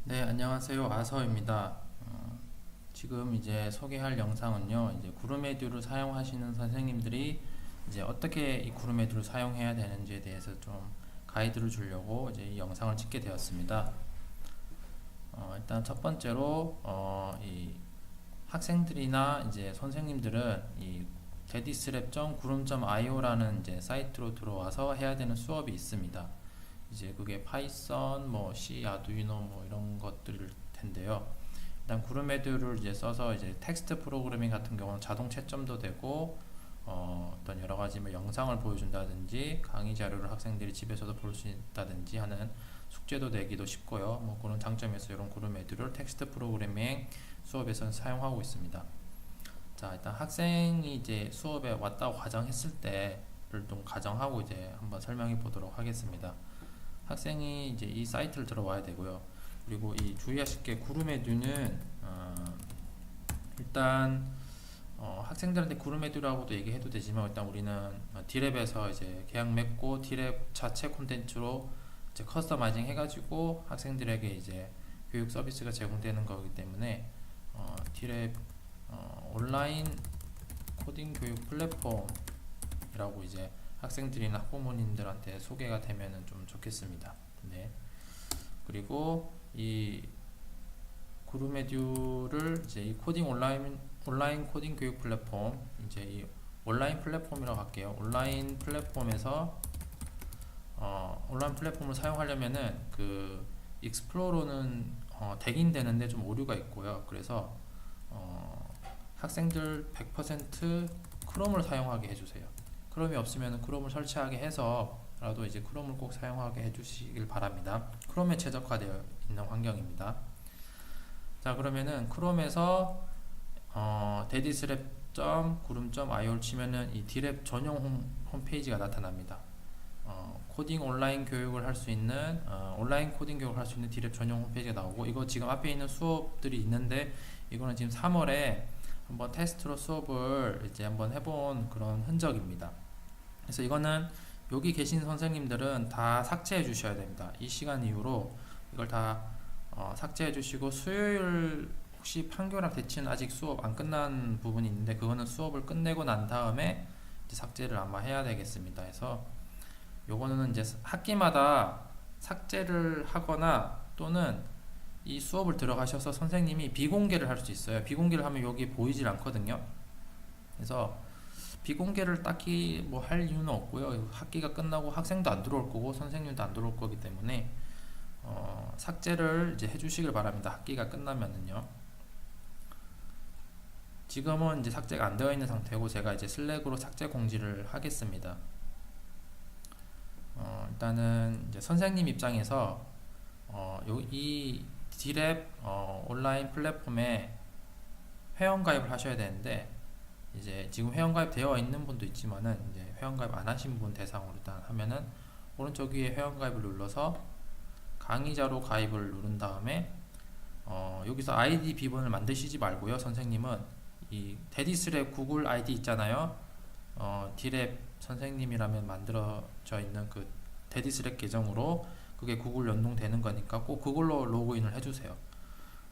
네, 안녕하세요. 아서입니다. 지금 이제 소개할 영상은요, 이제 구름에듀를 사용하시는 선생님들이 이제 어떻게 이 구름에듀를 사용해야 되는지에 대해서 좀 가이드를 주려고 이제 이 영상을 찍게 되었습니다. 일단 첫 번째로, 이 학생들이나 이제 선생님들은 이 데디스랩.구름.io라는 이제 사이트로 들어와서 해야 되는 수업이 있습니다. 이제 그게 파이썬, 뭐 C, 아두이노 뭐 이런 것들일 텐데요. 일단 구름에듀를 이제 써서 이제 텍스트 프로그래밍 같은 경우는 자동 채점도 되고 어떤 여러 가지 뭐 영상을 보여준다든지 강의 자료를 학생들이 집에서도 볼 수 있다든지 하는 숙제도 내기도 쉽고요. 뭐 그런 장점에서 이런 구름에듀를 텍스트 프로그래밍 수업에서 사용하고 있습니다. 자, 일단 학생이 이제 수업에 왔다고 가정했을 때를 좀 가정하고 이제 한번 설명해 보도록 하겠습니다. 학생이 이제 이 사이트를 들어와야 되고요. 그리고 이 주의하실 게 구름에듀는 일단 학생들한테 구름에듀라고도 얘기해도 되지만 일단 우리는 디랩에서 이제 계약 맺고 디랩 자체 콘텐츠로 이제 커스터마이징 해가지고 학생들에게 이제 교육 서비스가 제공되는 거기 때문에 디랩 온라인 코딩 교육 플랫폼이라고 이제 학생들이나 학부모님들한테 소개가 되면은 좀 좋겠습니다. 네. 그리고 이 구름에듀를 이제 이 코딩 온라인 코딩 교육 플랫폼 이제 이 온라인 플랫폼이라고 할게요. 온라인 플랫폼에서 온라인 플랫폼을 사용하려면은 그 익스플로러는 되긴 되는데 좀 오류가 있고요. 그래서 학생들 100% 크롬을 사용하게 해주세요. 크롬이 없으면 크롬을 설치하게 해서라도 이제 크롬을 꼭 사용하게 해주시길 바랍니다. 크롬에 최적화되어 있는 환경입니다. 자, 그러면은 크롬에서 데디스랩.구름.io를 치면은 이 디랩 전용 홈페이지가 나타납니다. 코딩 온라인 교육을 할 수 있는 온라인 코딩 교육을 할 수 있는 디랩 전용 홈페이지가 나오고, 이거 지금 앞에 있는 수업들이 있는데 이거는 지금 3월에 한번 테스트로 수업을 이제 한번 해본 그런 흔적입니다. 그래서 이거는 여기 계신 선생님들은 다 삭제해 주셔야 됩니다. 이 시간 이후로 이걸 다 삭제해 주시고, 수요일 혹시 판교랑 대치는 아직 수업 안 끝난 부분이 있는데 그거는 수업을 끝내고 난 다음에 이제 삭제를 아마 해야 되겠습니다. 그래서 요거는 이제 학기마다 삭제를 하거나 또는 이 수업을 들어가셔서 선생님이 비공개를 할 수 있어요. 비공개를 하면 여기 보이질 않거든요. 그래서 비공개를 딱히 뭐 할 이유는 없고요. 학기가 끝나고 학생도 안 들어올 거고 선생님도 안 들어올 거기 때문에 삭제를 이제 해주시길 바랍니다. 학기가 끝나면은요. 지금은 이제 삭제가 안 되어 있는 상태고 제가 이제 슬랙으로 삭제 공지를 하겠습니다. 일단은 이제 선생님 입장에서 이 디랩 온라인 플랫폼에 회원가입을 하셔야 되는데, 이제 지금 회원가입 되어 있는 분도 있지만은 이제 회원가입 안 하신 분 대상으로 일단 하면은 오른쪽 위에 회원가입을 눌러서 강의자로 가입을 누른 다음에 여기서 아이디 비번을 만드시지 말고요. 선생님은 이 데디스랩 구글 아이디 있잖아요. 디랩 선생님이라면 만들어져 있는 그 데디스랩 계정으로, 그게 구글 연동되는 거니까 꼭 그걸로 로그인을 해주세요.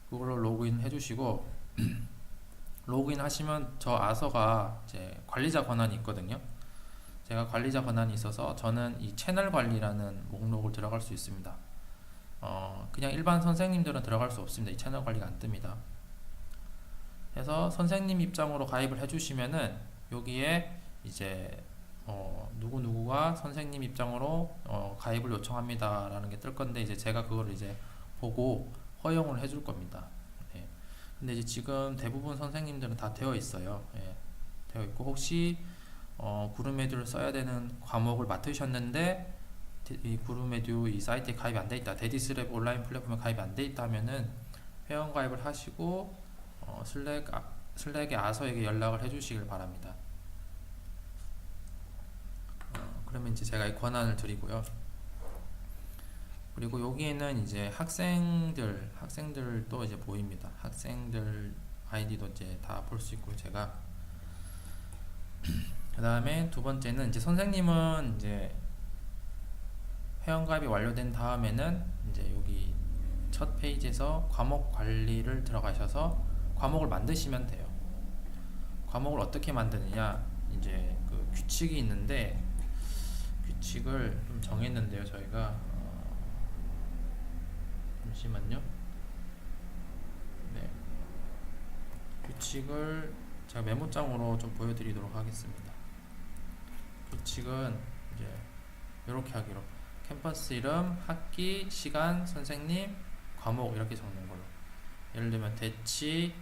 그걸로 로그인 해주시고 로그인 하시면 저 아서가 이제 관리자 권한이 있거든요. 제가 관리자 권한이 있어서 저는 이 채널 관리라는 목록을 들어갈 수 있습니다. 그냥 일반 선생님들은 들어갈 수 없습니다. 이 채널 관리가 안 뜹니다. 그래서 선생님 입장으로 가입을 해주시면은 여기에 이제 누구누구가 선생님 입장으로 가입을 요청합니다 라는 게 뜰 건데, 이제 제가 그걸 이제 보고 허용을 해줄 겁니다. 예. 근데 이제 지금 대부분 선생님들은 다 되어 있어요. 예. 되어 있고, 혹시 구름에듀를 써야 되는 과목을 맡으셨는데 이 구름에듀 이 사이트에 가입이 안 돼 있다, 데디스랩 온라인 플랫폼에 가입이 안 돼 있다 하면은 회원 가입을 하시고 슬랙의 아서에게 연락을 해주시길 바랍니다. 그러면 이제 제가 이 권한을 드리고요. 그리고 여기에는 이제 학생들도 이제 보입니다. 학생들 아이디도 이제 다 볼 수 있고, 제가 그 다음에 두 번째는 이제 선생님은 이제 회원가입이 완료된 다음에는 이제 여기 첫 페이지에서 과목 관리를 들어가셔서 과목을 만드시면 돼요. 과목을 어떻게 만드느냐, 이제 그 규칙이 있는데 규칙을 좀 정했는데요. 저희가 잠시만요. 네, 규칙을 제가 메모장으로 좀 보여드리도록 하겠습니다. 규칙은 이제 이렇게 하기로, 캠퍼스 이름, 학기, 시간, 선생님, 과목 이렇게 적는 걸로. 예를 들면 대치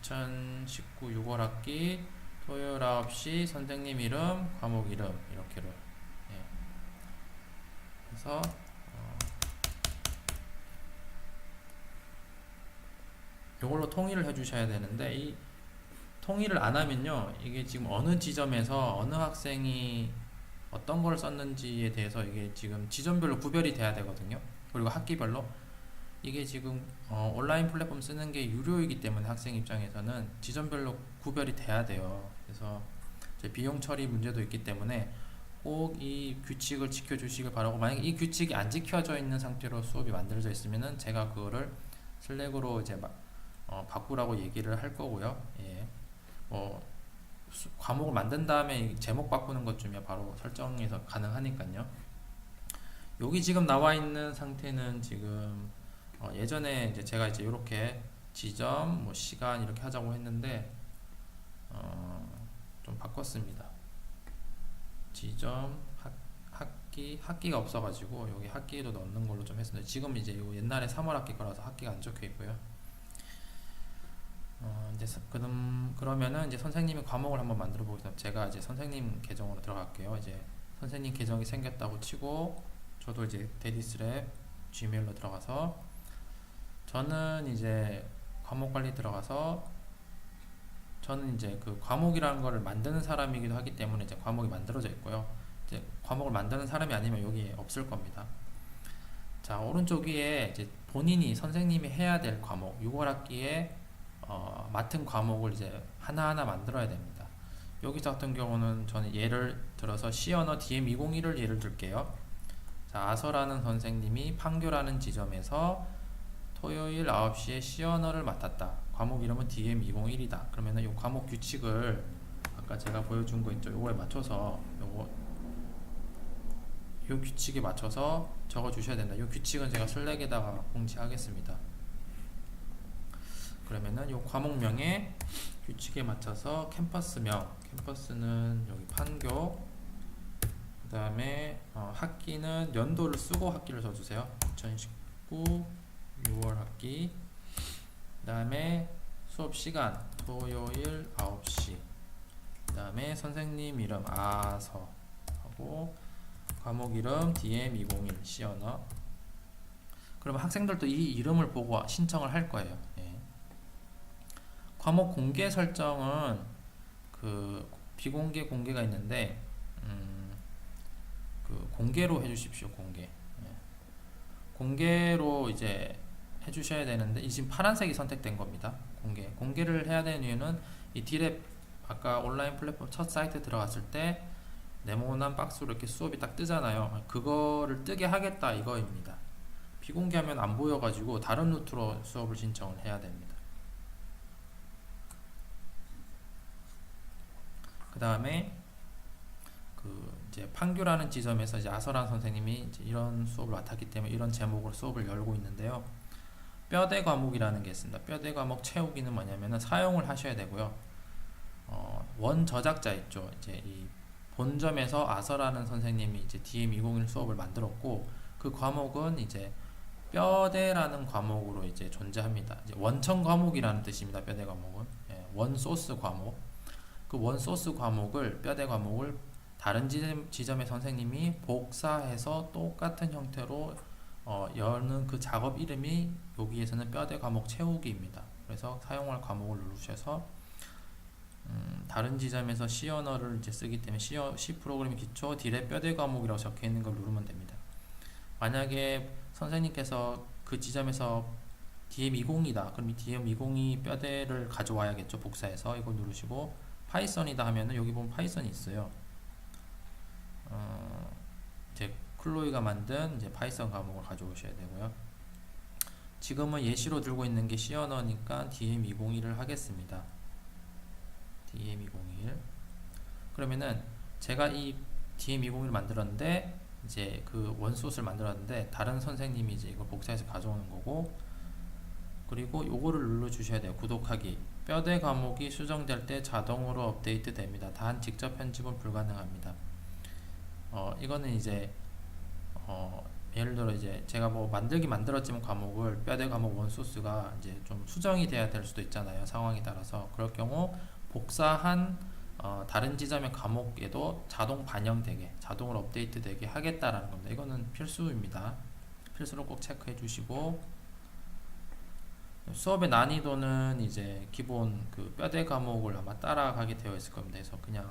2019 6월 학기 토요일 9시 선생님 이름, 과목 이름 이렇게로. 예. 그래서 이걸로 통일을 해주셔야 되는데, 이 통일을 안 하면요, 이게 지금 어느 지점에서 어느 학생이 어떤 걸 썼는지에 대해서 이게 지금 지점별로 구별이 돼야 되거든요. 그리고 학기별로. 이게 지금 온라인 플랫폼 쓰는 게 유료이기 때문에 학생 입장에서는 지점별로 구별이 돼야 돼요. 그래서 비용 처리 문제도 있기 때문에 꼭 이 규칙을 지켜주시길 바라고, 만약에 이 규칙이 안 지켜져 있는 상태로 수업이 만들어져 있으면은 제가 그거를 슬랙으로 이제 바꾸라고 얘기를 할 거고요. 예. 과목을 만든 다음에 제목 바꾸는 것쯤이야 바로 설정해서 가능하니까요. 여기 지금 나와 있는 상태는 지금 예전에 이제 제가 이제 이렇게 지점, 시간 이렇게 하자고 했는데 좀 바꿨습니다. 지점, 학기가 없어가지고 여기 학기도 넣는 걸로 좀 했습니다. 지금 이제 요 옛날에 3월 학기 거라서 학기가 안 적혀 있고요. 이제 그러면은 이제 선생님이 과목을 한번 만들어 보겠습니다. 제가 이제 선생님 계정으로 들어갈게요. 이제 선생님 계정이 생겼다고 치고, 저도 이제 데디스랩 gmail로 들어가서, 저는 이제 과목 관리 들어가서, 저는 이제 그 과목이라는 거를 만드는 사람이기도 하기 때문에 이제 과목이 만들어져 있고요. 이제 과목을 만드는 사람이 아니면 여기 없을 겁니다. 자, 오른쪽 위에 이제 본인이 선생님이 해야 될 과목, 6월 학기에 맡은 과목을 이제 하나하나 만들어야 됩니다. 여기서 같은 경우는 저는 예를 들어서 C언어 DM201을 예를 들게요. 자, 아서라는 선생님이 판교라는 지점에서 토요일 9시에 C언어를 맡았다. 과목 이름은 DM201이다. 그러면은 이 과목 규칙을 아까 제가 보여준 거 있죠. 요거에 맞춰서 요 규칙에 맞춰서 적어 주셔야 된다. 요 규칙은 제가 슬랙에다가 공지하겠습니다. 그러면은 요 과목명의 규칙에 맞춰서 캠퍼스명, 캠퍼스는 여기 판교, 그 다음에 학기는 연도를 쓰고 학기를 써주세요. 2019 6월 학기. 그 다음에 수업 시간 토요일 9시. 그 다음에 선생님 이름 아서 하고, 과목 이름 DM201 C언어. 그러면 학생들도 이 이름을 보고 신청을 할 거예요. 예. 과목 공개 설정은 그 비공개 공개가 있는데 그 공개로 해주십시오. 공개. 예. 공개로 이제 해주셔야 되는데, 이 지금 파란색이 선택된 겁니다. 공개를 해야 되는 이유는 이 D랩 아까 온라인 플랫폼 첫 사이트 들어갔을 때 네모난 박스로 이렇게 수업이 딱 뜨잖아요. 그거를 뜨게 하겠다 이거입니다. 비공개하면 안 보여가지고 다른 루트로 수업을 신청을 해야 됩니다. 그 다음에 그 이제 판교라는 지점에서 이제 아서란 선생님이 이제 이런 수업을 맡았기 때문에 이런 제목으로 수업을 열고 있는데요. 뼈대 과목이라는 게 있습니다. 뼈대 과목 채우기는 뭐냐면은 사용을 하셔야 되고요. 원 저작자 있죠. 이제 이 본점에서 아서라는 선생님이 이제 DM201 수업을 만들었고, 그 과목은 이제 뼈대라는 과목으로 이제 존재합니다. 이제 원천 과목이라는 뜻입니다. 뼈대 과목은 원 소스 과목. 그 원 소스 과목을, 뼈대 과목을 다른 지점의 선생님이 복사해서 똑같은 형태로 여는 그 작업 이름이 여기에서는 뼈대 과목 채우기입니다. 그래서 사용할 과목을 누르셔서 다른 지점에서 C 언어를 이제 쓰기 때문에 C 프로그램 기초 D랩 뼈대 과목이라고 적혀 있는 걸 누르면 됩니다. 만약에 선생님께서 그 지점에서 DM202다. 그럼 이 DM202 뼈대를 가져와야겠죠. 복사해서 이거 누르시고, 파이썬이다 하면은 여기 보면 파이썬이 있어요. 이제 클로이가 만든 이제 파이썬 과목을 가져오셔야 되고요. 지금은 예시로 들고 있는 게 C 언어니까 DM201을 하겠습니다. DM201. 그러면은 제가 이 DM201을 만들었는데 이제 그 원소스를 만들었는데 다른 선생님이 이제 이걸 복사해서 가져오는 거고, 그리고 요거를 눌러 주셔야 돼요. 구독하기. 뼈대 과목이 수정될 때 자동으로 업데이트 됩니다. 단 직접 편집은 불가능합니다. 이거는 이제 예를 들어 이제 제가 뭐 만들었지만 과목을 뼈대 과목 원소스가 이제 좀 수정이 돼야 될 수도 있잖아요. 상황에 따라서. 그럴 경우 복사한 다른 지점의 과목에도 자동 반영되게, 자동으로 업데이트 되게 하겠다라는 겁니다. 이거는 필수입니다. 필수로 꼭 체크해 주시고, 수업의 난이도는 이제 기본 그 뼈대 과목을 아마 따라가게 되어 있을 겁니다. 그래서 그냥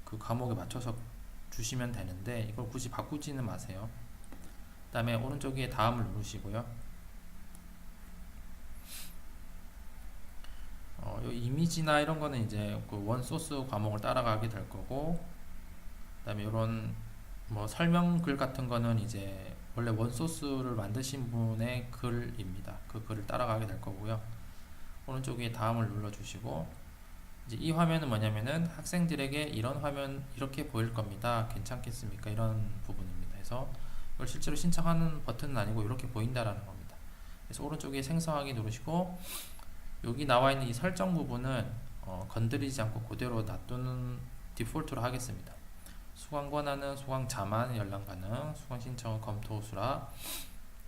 그 과목에 맞춰서 주시면 되는데 이걸 굳이 바꾸지는 마세요. 그 다음에 오른쪽 위에 다음을 누르시고요. 요 이미지나 이런 거는 이제 그 원소스 과목을 따라가게 될 거고, 그 다음에 이런 뭐 설명글 같은 거는 이제 원래 원소스를 만드신 분의 글입니다. 그 글을 따라가게 될 거고요. 오른쪽 위에 다음을 눌러주시고, 이제 이 화면은 뭐냐면은 학생들에게 이런 화면 이렇게 보일 겁니다. 괜찮겠습니까? 이런 부분입니다. 그래서 이걸 실제로 신청하는 버튼은 아니고 이렇게 보인다라는 겁니다. 그래서 오른쪽 위에 생성하기 누르시고, 여기 나와 있는 이 설정 부분은 건드리지 않고 그대로 놔두는 디폴트로 하겠습니다. 수강 권한은 수강 자만 열람 가능, 수강 신청은 검토 수락,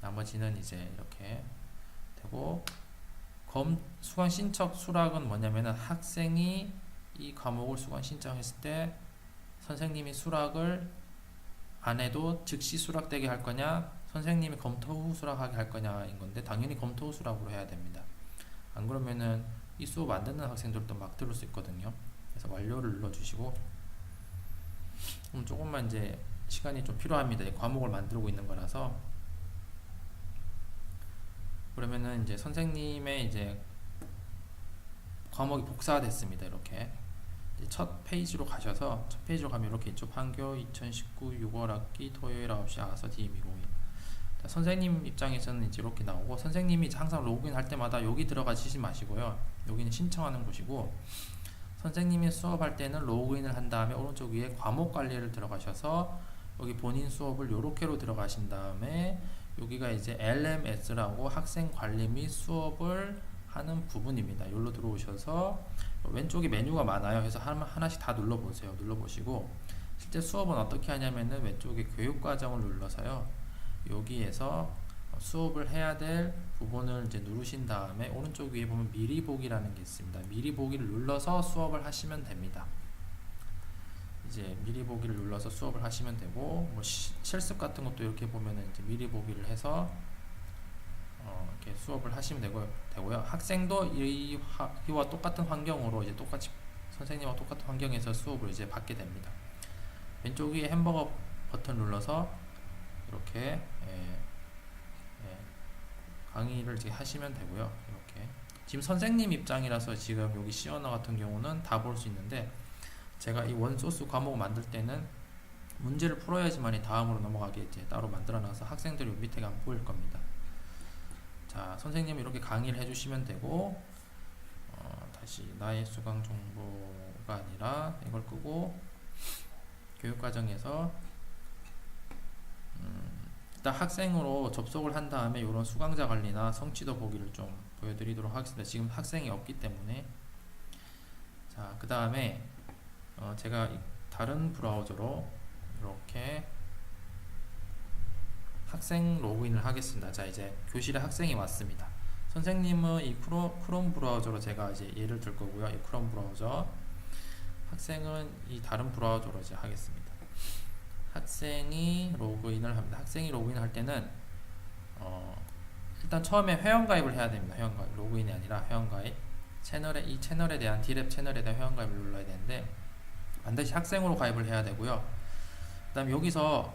나머지는 이제 이렇게 되고, 수강 신청 수락은 뭐냐면은 학생이 이 과목을 수강 신청했을 때 선생님이 수락을 안 해도 즉시 수락되게 할 거냐, 선생님이 검토 후 수락하게 할 거냐인 건데, 당연히 검토 후 수락으로 해야 됩니다. 안 그러면은 이 수업 안 듣는 학생들도 막 들을 수 있거든요. 그래서 완료를 눌러주시고, 조금만 이제 시간이 좀 필요합니다. 과목을 만들고 있는 거라서. 그러면은 이제 선생님의 이제 과목이 복사가 됐습니다. 이렇게 이제 첫 페이지로 가셔서, 첫 페이지로 가면 이렇게 있죠. 판교 2019 6월 학기 토요일 9시 아서 DM201. 선생님 입장에서는 이제 이렇게 나오고, 선생님이 이제 항상 로그인 할 때마다 여기 들어가시지 마시고요. 여기는 신청하는 곳이고, 선생님이 수업할 때는 로그인을 한 다음에 오른쪽 위에 과목 관리를 들어가셔서 여기 본인 수업을 요렇게로 들어가신 다음에 여기가 이제 LMS라고 학생 관리 및 수업을 하는 부분입니다. 여기로 들어오셔서 왼쪽에 메뉴가 많아요. 그래서 하나씩 다 눌러보세요. 눌러보시고, 실제 수업은 어떻게 하냐면은 왼쪽에 교육과정을 눌러서요, 여기에서 수업을 해야 될 부분을 이제 누르신 다음에 오른쪽 위에 보면 미리 보기라는 게 있습니다. 미리 보기를 눌러서 수업을 하시면 됩니다. 이제 미리 보기를 눌러서 수업을 하시면 되고, 뭐 실습 같은 것도 이렇게 보면은 이제 미리 보기를 해서 이렇게 수업을 하시면 되고요. 학생도 이와 똑같은 환경으로 이제 똑같이 선생님과 똑같은 환경에서 수업을 이제 받게 됩니다. 왼쪽 위에 햄버거 버튼 눌러서 이렇게 강의를 이제 하시면 되고요. 이렇게 지금 선생님 입장이라서 지금 여기 C 언어 같은 경우는 다 볼 수 있는데, 제가 이 원소스 과목을 만들 때는 문제를 풀어야지만이 다음으로 넘어가게 이제 따로 만들어놔서 학생들이 밑에 안 보일 겁니다. 자, 선생님이 이렇게 강의를 해주시면 되고, 다시 나의 수강 정보가 아니라 이걸 끄고 교육과정에서 일단 학생으로 접속을 한 다음에 이런 수강자 관리나 성취도 보기를 좀 보여드리도록 하겠습니다. 지금 학생이 없기 때문에. 자, 그 다음에 제가 다른 브라우저로 이렇게 학생 로그인을 하겠습니다. 자, 이제 교실에 학생이 왔습니다. 선생님은 이 크롬 브라우저로 제가 이제 예를 들 거고요. 이 크롬 브라우저, 학생은 이 다른 브라우저로 이제 하겠습니다. 학생이 로그인을 합니다. 학생이 로그인할 때는 일단 처음에 회원가입을 해야 됩니다. 회원가입, 로그인이 아니라 회원가입. 이 채널에 대한 D랩 채널에 대한 회원가입을 눌러야 되는데, 반드시 학생으로 가입을 해야 되고요. 그 다음에 여기서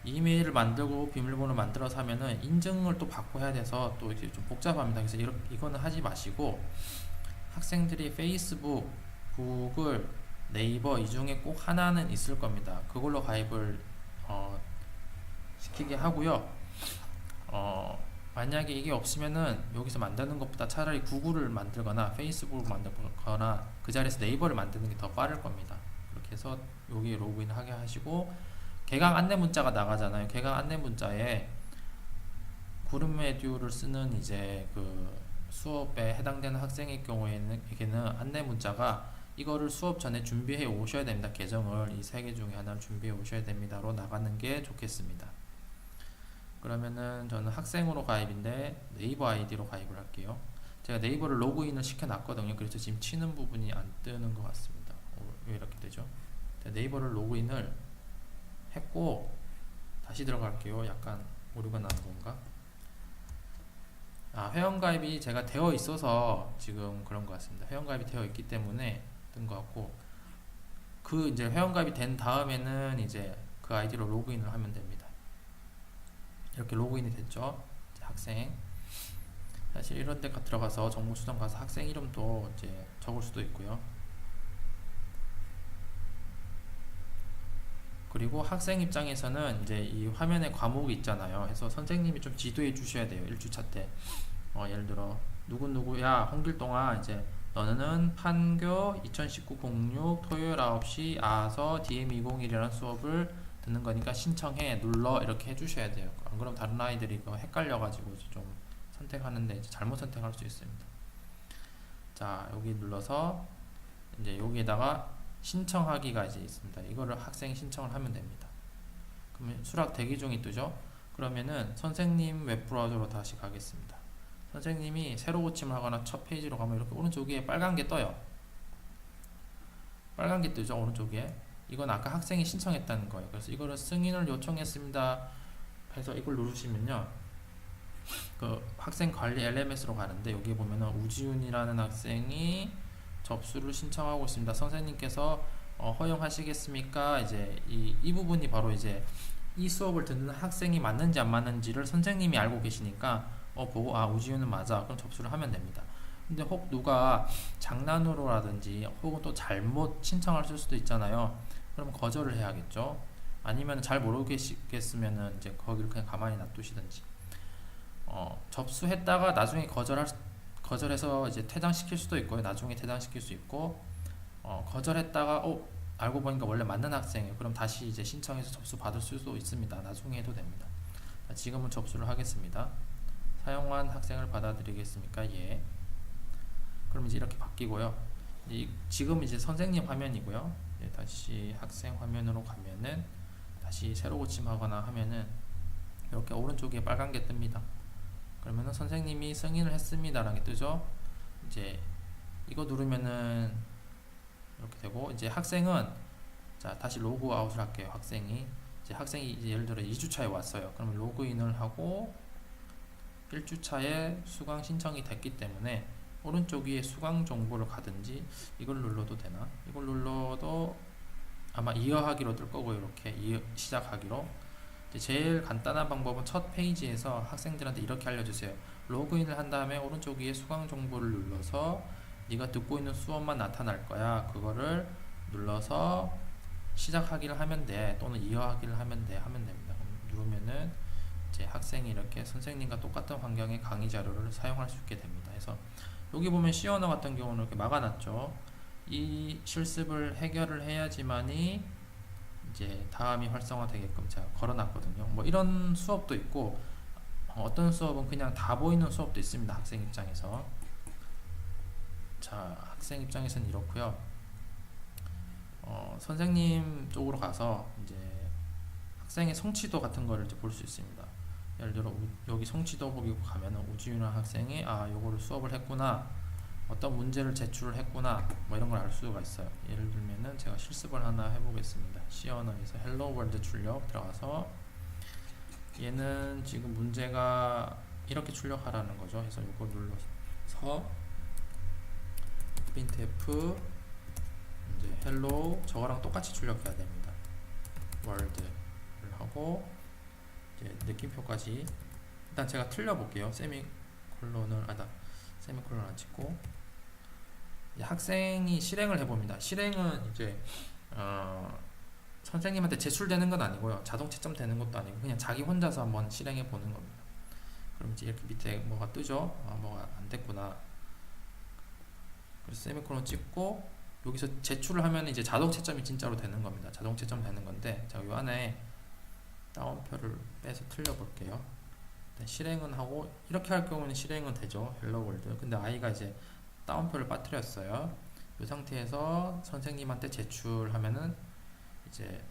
이메일을 만들고 비밀번호를 만들어서 하면은 인증을 또 받고 해야 돼서 또 이렇게 좀 복잡합니다. 그래서 이거는 하지 마시고, 학생들이 페이스북, 구글, 네이버 이 중에 꼭 하나는 있을 겁니다. 그걸로 가입을 시키게 하고요. 만약에 이게 없으면은 여기서 만드는 것보다 차라리 구글을 만들거나 페이스북을 만들거나 그 자리에서 네이버를 만드는 게 더 빠를 겁니다. 그렇게 해서 여기 로그인 하게 하시고 개강 안내 문자가 나가잖아요. 개강 안내 문자에 구름 에듀를 쓰는 이제 그 수업에 해당되는 학생의 경우에는 이게는 안내 문자가 이거를 수업 전에 준비해 오셔야 됩니다. 계정을 이 세 개 중에 하나를 준비해 오셔야 됩니다로 나가는 게 좋겠습니다. 그러면은 저는 학생으로 가입인데 네이버 아이디로 가입을 할게요. 제가 네이버를 로그인을 시켜놨거든요. 그래서 지금 치는 부분이 안 뜨는 것 같습니다. 왜 이렇게 되죠? 네이버를 로그인을 했고 다시 들어갈게요. 약간 오류가 난 건가? 회원가입이 제가 되어 있어서 지금 그런 것 같습니다. 회원가입이 되어 있기 때문에 뜬 것 같고 그 이제 회원가입이 된 다음에는 이제 그 아이디로 로그인을 하면 됩니다. 이렇게 로그인이 됐죠. 학생. 사실 이런 데 들어가서 정보 수정 가서 학생 이름도 이제 적을 수도 있고요. 그리고 학생 입장에서는 이제 이 화면에 과목이 있잖아요. 그래서 선생님이 좀 지도해 주셔야 돼요. 1주차 때. 예를 들어 누구누구야 홍길동아 이제 너는 판교 2019-06 토요일 9시 아서 DM201이라는 수업을 듣는 거니까 신청해 눌러 이렇게 해주셔야 돼요. 안 그러면 다른 아이들이 이거 헷갈려가지고 좀 선택하는데 이제 잘못 선택할 수 있습니다. 자 여기 눌러서 이제 여기에다가 신청하기가 이제 있습니다. 이거를 학생이 신청을 하면 됩니다. 그러면 수락 대기 중이 뜨죠. 그러면은 선생님 웹브라우저로 다시 가겠습니다. 선생님이 새로 고침을 하거나 첫 페이지로 가면 이렇게 오른쪽 위에 빨간 게 떠요. 빨간 게 뜨죠. 오른쪽 위에. 이건 아까 학생이 신청했다는 거예요. 그래서 이거를 승인을 요청했습니다 해서 이걸 누르시면요. 그 학생 관리 LMS로 가는데 여기 보면은 우지훈이라는 학생이 접수를 신청하고 있습니다. 선생님께서 허용하시겠습니까? 이제 이 부분이 바로 이제 이 수업을 듣는 학생이 맞는지 안 맞는지를 선생님이 알고 계시니까 보고 우지훈은 맞아. 그럼 접수를 하면 됩니다. 근데 혹 누가 장난으로라든지 혹은 또 잘못 신청할 수도 있잖아요. 그럼 거절을 해야겠죠. 아니면 잘 모르겠으면은 이제 거기를 그냥 가만히 놔두시든지. 접수했다가 나중에 거절해서 이제 퇴장시킬 수도 있고요. 나중에 퇴장시킬 수 있고, 거절했다가 알고 보니까 원래 맞는 학생이에요. 그럼 다시 이제 신청해서 접수 받을 수도 있습니다. 나중에 해도 됩니다. 자, 지금은 접수를 하겠습니다. 사용한 학생을 받아들이겠습니까? 예. 그럼 이제 이렇게 바뀌고요. 지금 이제 선생님 화면이고요. 다시 학생 화면으로 가면은 다시 새로 고침하거나 하면은 이렇게 오른쪽에 빨간 게 뜹니다. 그러면은 선생님이 승인을 했습니다라는 게 뜨죠. 이제 이거 누르면은 이렇게 되고 이제 학생은 자 다시 로그아웃을 할게요. 학생이 이제 예를 들어 2주차에 왔어요. 그러면 로그인을 하고 1주차에 수강 신청이 됐기 때문에 오른쪽 위에 수강 정보를 가든지 이걸 눌러도 되나? 이걸 눌러도 아마 이어하기로 뜰 거고 이렇게 시작하기로 제일 간단한 방법은 첫 페이지에서 학생들한테 이렇게 알려주세요. 로그인을 한 다음에 오른쪽 위에 수강 정보를 눌러서 네가 듣고 있는 수업만 나타날 거야. 그거를 눌러서 시작하기를 하면 돼. 또는 이어하기를 하면 돼. 하면 됩니다. 누르면은 이제 학생이 이렇게 선생님과 똑같은 환경의 강의 자료를 사용할 수 있게 됩니다. 그래서 여기 보면 C언어 같은 경우는 이렇게 막아놨죠. 이 실습을 해결을 해야지만이 이제 다음이 활성화되게끔 제가 걸어놨거든요. 뭐 이런 수업도 있고 어떤 수업은 그냥 다 보이는 수업도 있습니다. 학생 입장에서. 자, 학생 입장에서는 이렇고요. 선생님 쪽으로 가서 이제 학생의 성취도 같은 거를 이제 볼 수 있습니다. 예를 들어 여기 성취도 보기 가면은 우지윤 학생이 요거를 수업을 했구나, 어떤 문제를 제출을 했구나, 뭐 이런 걸 알 수가 있어요. 예를 들면은 제가 실습을 하나 해보겠습니다. C 언어에서 헬로 월드 출력 들어가서 얘는 지금 문제가 이렇게 출력하라는 거죠. 그래서 이거 눌러서 printf 이제 헬로 저거랑 똑같이 출력해야 됩니다. 월드를 하고 이제 느낌표까지 일단 제가 틀려볼게요. 세미콜론을 세미콜론 안 찍고 학생이 실행을 해봅니다. 실행은 이제 선생님한테 제출되는 건 아니고요. 자동 채점 되는 것도 아니고 그냥 자기 혼자서 한번 실행해 보는 겁니다. 그럼 이제 이렇게 밑에 뭐가 뜨죠? 아, 뭐가 안 됐구나. 그래서 세미콜론 찍고 여기서 제출을 하면 이제 자동 채점이 진짜로 되는 겁니다. 자동 채점 되는 건데, 자, 요 안에 따옴표를 빼서 틀려 볼게요. 실행은 하고, 이렇게 할 경우는 실행은 되죠. 헬로 월드. 근데 아이가 이제 따옴표를 빠뜨렸어요. 이 상태에서 선생님한테 제출하면은 이제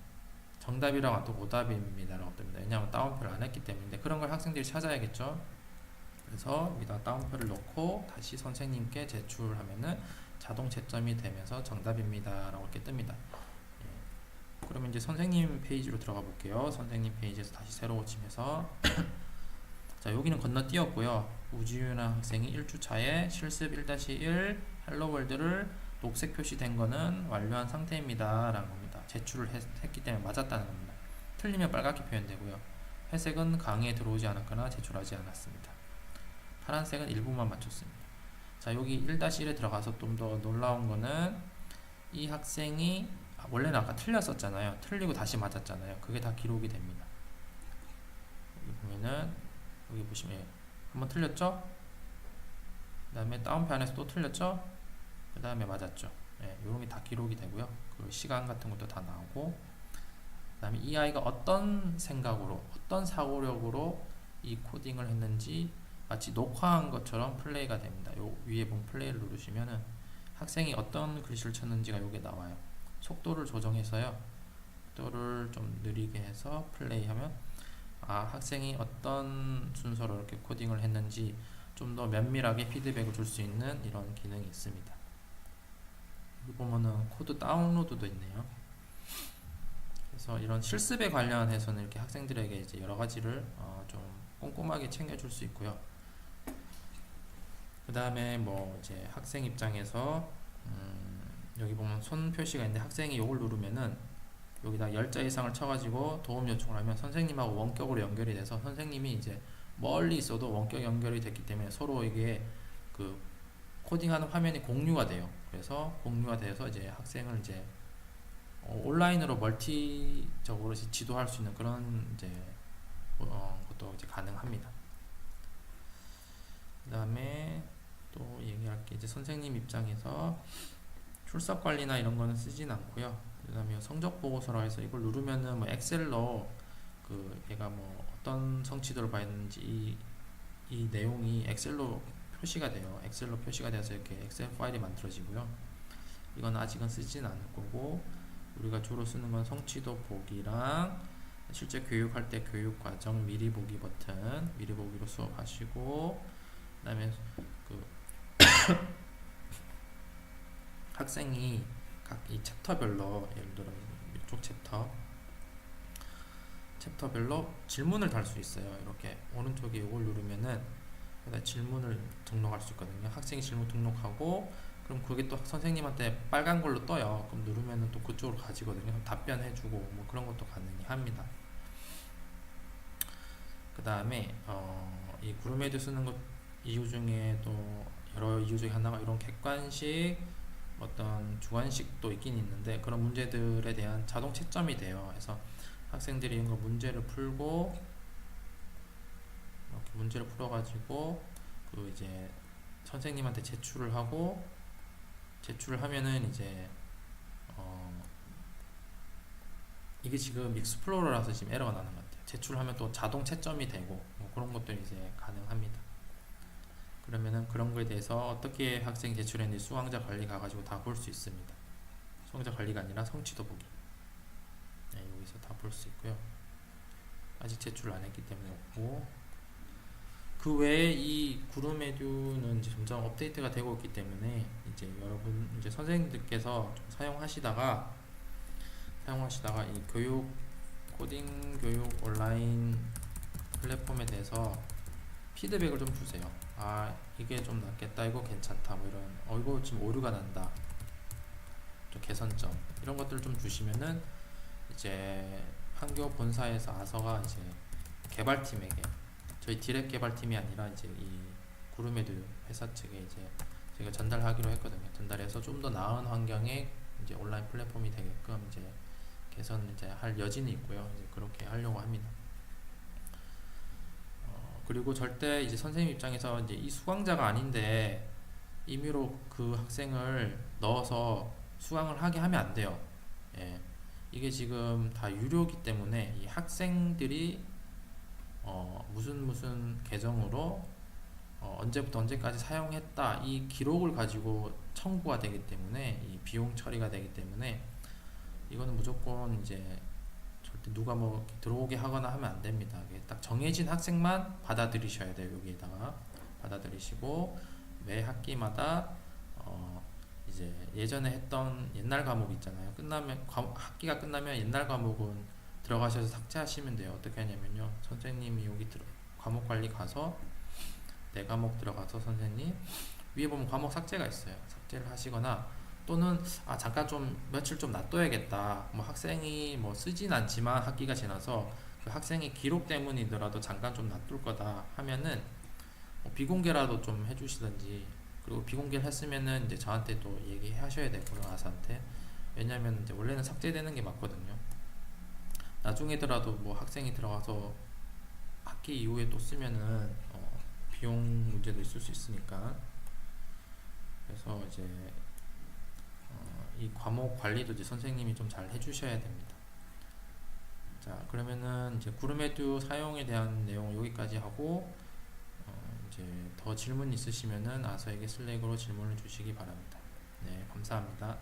정답이랑 또 오답입니다라고 뜹니다. 왜냐하면 따옴표를 안 했기 때문에. 그런 걸 학생들이 찾아야겠죠. 그래서 여기다 따옴표를 넣고 다시 선생님께 제출하면은 자동 채점이 되면서 정답입니다라고 이렇게 뜹니다. 예. 그러면 이제 선생님 페이지로 들어가 볼게요. 선생님 페이지에서 다시 새로 고침해서 자, 여기는 건너뛰었고요. 우지윤아 학생이 1주차에 실습 1-1 헬로월드를 녹색 표시된 거는 완료한 상태입니다 라는 겁니다. 제출을 했기 때문에 맞았다는 겁니다. 틀리면 빨갛게 표현되고요. 회색은 강의에 들어오지 않았거나 제출하지 않았습니다. 파란색은 일부만 맞췄습니다. 자, 여기 1-1에 들어가서 좀 더 놀라운 거는 이 학생이 원래는 아까 틀렸었잖아요. 틀리고 다시 맞았잖아요. 그게 다 기록이 됩니다. 여기 보면은 여기 보시면 한번 틀렸죠? 그 다음에 따옴표 안에서 또 틀렸죠? 그 다음에 맞았죠? 예, 요런 게 다 기록이 되고요. 그 시간 같은 것도 다 나오고, 그 다음에 이 아이가 어떤 생각으로, 어떤 사고력으로 이 코딩을 했는지 마치 녹화한 것처럼 플레이가 됩니다. 요 위에 보면 플레이를 누르시면은 학생이 어떤 글씨를 쳤는지가 여기에 나와요. 속도를 조정해서요. 속도를 좀 느리게 해서 플레이하면 아, 학생이 어떤 순서로 이렇게 코딩을 했는지 좀 더 면밀하게 피드백을 줄 수 있는 이런 기능이 있습니다. 여기 보면은 코드 다운로드도 있네요. 그래서 이런 실습에 관련해서는 이렇게 학생들에게 이제 여러 가지를 좀 꼼꼼하게 챙겨줄 수 있고요. 그 다음에 뭐 이제 학생 입장에서 여기 보면 손 표시가 있는데 학생이 이걸 누르면은 여기다 10자 이상을 쳐가지고 도움 요청을 하면 선생님하고 원격으로 연결이 돼서 선생님이 이제 멀리 있어도 원격 연결이 됐기 때문에 서로 이게 그 코딩하는 화면이 공유가 돼요. 그래서 공유가 돼서 이제 학생을 이제 온라인으로 멀티적으로 지도할 수 있는 그런 이제 것도 이제 가능합니다. 그 다음에 또 얘기할 게 이제 선생님 입장에서 출석 관리나 이런 거는 쓰진 않고요. 그 다음에 성적 보고서라 해서 이걸 누르면은 뭐 엑셀로 그 얘가 뭐 어떤 성취도를 받았는지 이 내용이 엑셀로 표시가 돼요. 엑셀로 표시가 돼서 이렇게 엑셀 파일이 만들어지고요. 이건 아직은 쓰진 않을 거고, 우리가 주로 쓰는 건 성취도 보기랑 실제 교육할 때 교육과정 미리 보기 버튼, 미리 보기로 수업하시고, 그 다음에 그 학생이 각 이 챕터별로, 예를 들어 이쪽 챕터별로 질문을 달 수 있어요. 이렇게 오른쪽에 이걸 누르면은 질문을 등록할 수 있거든요. 학생이 질문 등록하고 그럼 그게 또 선생님한테 빨간 걸로 떠요. 그럼 누르면은 또 그쪽으로 가지거든요. 그럼 답변해주고 뭐 그런 것도 가능히 합니다. 그 다음에 이 구름에도 쓰는 것 이유 중에 또 여러 이유 중에 하나가 이런 객관식 어떤 주관식도 있긴 있는데 그런 문제들에 대한 자동 채점이 돼요. 그래서 학생들이 이런 거 문제를 풀고 이렇게 문제를 풀어가지고 그 이제 선생님한테 제출을 하고 제출을 하면은 이제 이게 지금 익스플로러라서 지금 에러가 나는 것 같아요. 제출하면 또 자동 채점이 되고 뭐 그런 것들이 이제 가능합니다. 그러면은 그런 거에 대해서 어떻게 학생이 제출했는지 수강자 관리 가가지고 다 볼 수 있습니다. 수강자 관리가 아니라 성취도 보기. 네, 여기서 다 볼 수 있고요. 아직 제출을 안 했기 때문에 없고, 그 외에 이 구름에듀는 이제 점점 업데이트가 되고 있기 때문에 이제 여러분 이제 선생님들께서 좀 사용하시다가 이 교육 코딩 교육 온라인 플랫폼에 대해서 피드백을 좀 주세요. 아, 이게 좀 낫겠다, 이거 괜찮다, 뭐 이런 이거 지금 오류가 난다, 좀 개선점 이런 것들을 좀 주시면은 이제 판교 본사에서 아서가 이제 개발팀에게, 저희 디렉 개발팀이 아니라 이제 이 구름에듀 회사 측에 이제 제가 전달하기로 했거든요. 전달해서 좀 더 나은 환경의 이제 온라인 플랫폼이 되게끔 이제 개선 이제 할 여지는 있고요. 이제 그렇게 하려고 합니다. 그리고 절대 이제 선생님 입장에서 이제 이 수강자가 아닌데 임의로 그 학생을 넣어서 수강을 하게 하면 안 돼요. 예. 이게 지금 다 유료이기 때문에 이 학생들이 무슨 계정으로 언제부터 언제까지 사용했다 이 기록을 가지고 청구가 되기 때문에 이 비용 처리가 되기 때문에 이거는 무조건 이제 절대 누가 뭐 들어오게 하거나 하면 안 됩니다. 이게 딱 정해진 학생만 받아들이셔야 돼요. 여기에다가 받아들이시고 매 학기마다 이제 예전에 했던 옛날 과목 있잖아요. 학기가 끝나면 옛날 과목은 들어가셔서 삭제하시면 돼요. 어떻게 하냐면요. 선생님이 여기 과목 관리 가서 내 과목 들어가서 선생님 위에 보면 과목 삭제가 있어요. 삭제를 하시거나 또는 잠깐 좀 며칠 좀 놔둬야겠다. 뭐 학생이 뭐 쓰진 않지만 학기가 지나서 그 학생의 기록 때문이더라도 잠깐 좀 놔둘 거다 하면은 뭐 비공개라도 좀 해주시든지, 그리고 비공개를 했으면은 이제 저한테 또 얘기하셔야 되고요, 아사한테. 왜냐면 이제 원래는 삭제되는 게 맞거든요. 나중에더라도 뭐 학생이 들어가서 학기 이후에 또 쓰면은 비용 문제도 있을 수 있으니까. 그래서 이제 이 과목 관리도 이제 선생님이 좀 잘 해주셔야 됩니다. 자, 그러면은 이제 구름에듀 사용에 대한 내용 여기까지 하고, 이제 더 질문 있으시면은 아서에게 슬랙으로 질문을 주시기 바랍니다. 네, 감사합니다.